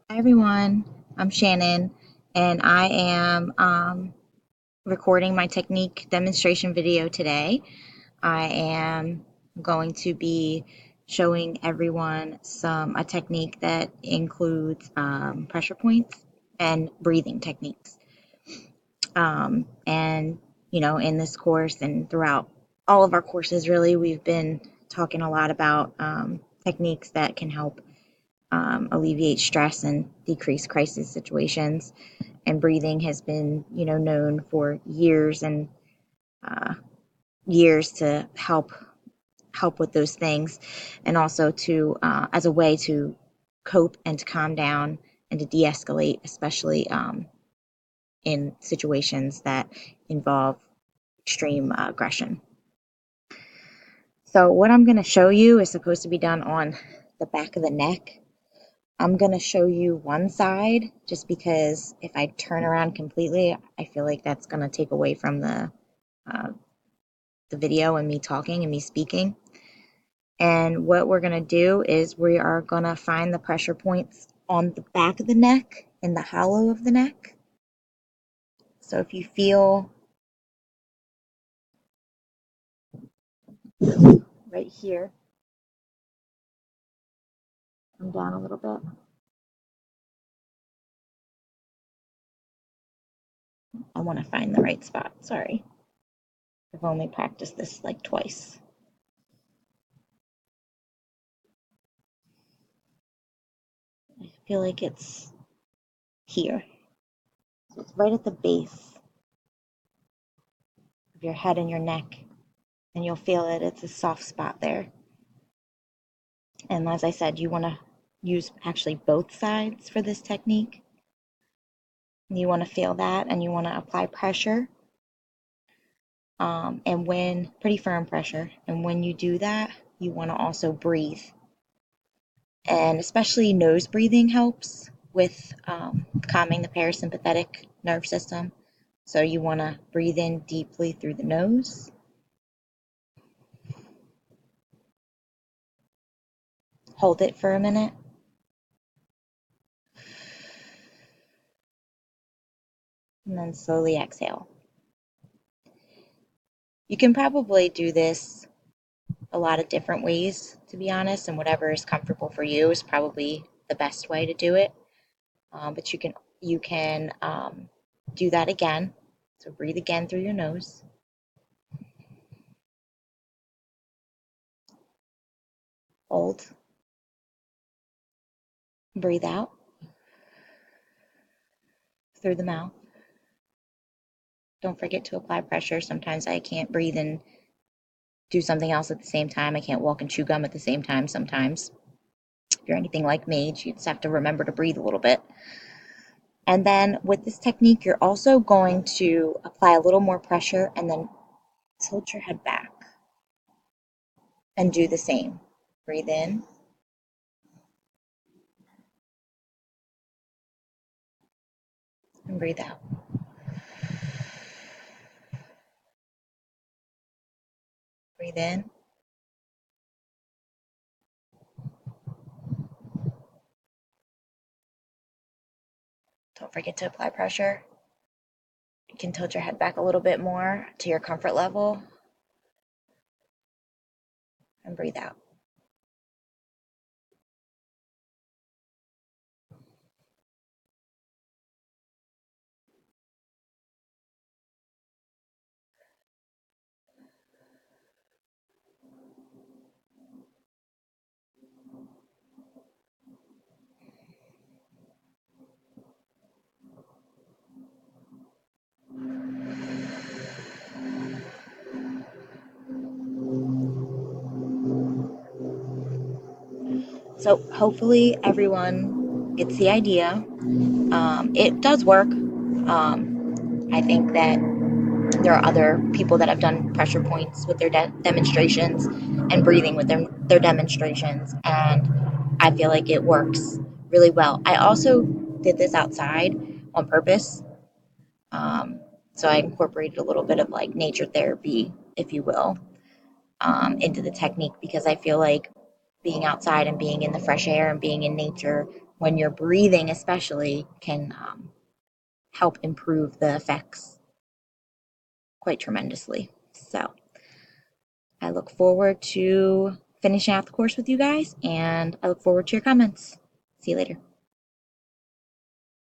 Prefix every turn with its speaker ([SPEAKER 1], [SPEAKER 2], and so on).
[SPEAKER 1] Hi everyone, I'm Shannon and I am recording my technique demonstration video today. I am going to be showing everyone a technique that includes pressure points and breathing techniques. And in this course and throughout all of our courses, really, we've been talking a lot about techniques that can help alleviate stress and decrease crisis situations. And breathing has been, known for years and uh, years to help with those things, and also to as a way to cope and to calm down and to de-escalate, especially in situations that involve extreme aggression. So what I'm going to show you is supposed to be done on the back of the neck. I'm going to show you one side just because if I turn around completely, I feel like that's going to take away from uh, the video and me talking and me speaking. And what we're going to do is we are going to find the pressure points on the back of the neck in the hollow of the neck. So if you feel right here, come down a little bit. I want to find the right spot. Sorry. I've only practiced this like twice. I feel like it's here. So it's right at the base of your head and your neck, and you'll feel it. It's a soft spot there. And as I said, you want to use actually both sides for this technique. You want to feel that, and you want to apply pressure, and when pretty firm pressure. And when you do that, you want to also breathe, and especially nose breathing helps with calming the parasympathetic nerve system. So you want to breathe in deeply through the nose. Hold it for a minute. And then slowly exhale. You can probably do this a lot of different ways, to be honest, and whatever is comfortable for you is probably the best way to do it. But you can do that again. So breathe again through your nose. Hold. Breathe out through the mouth. Don't forget to apply pressure. Sometimes I can't breathe and do something else at the same time. I can't walk and chew gum at the same time sometimes. If you're anything like me, you just have to remember to breathe a little bit. And then with this technique, you're also going to apply a little more pressure and then tilt your head back and do the same. Breathe in. And breathe out. Breathe in. Don't forget to apply pressure. You can tilt your head back a little bit more to your comfort level and breathe out. So hopefully everyone gets the idea. It does work. I think that there are other people that have done pressure points with their demonstrations and breathing with their demonstrations, and I feel like it works really well. I also did this outside on purpose, um, so I incorporated a little bit of like nature therapy, if you will, into the technique because I feel like being outside and being in the fresh air and being in nature when you're breathing, especially, can help improve the effects quite tremendously. So I look forward to finishing out the course with you guys, and I look forward to your comments. See you later.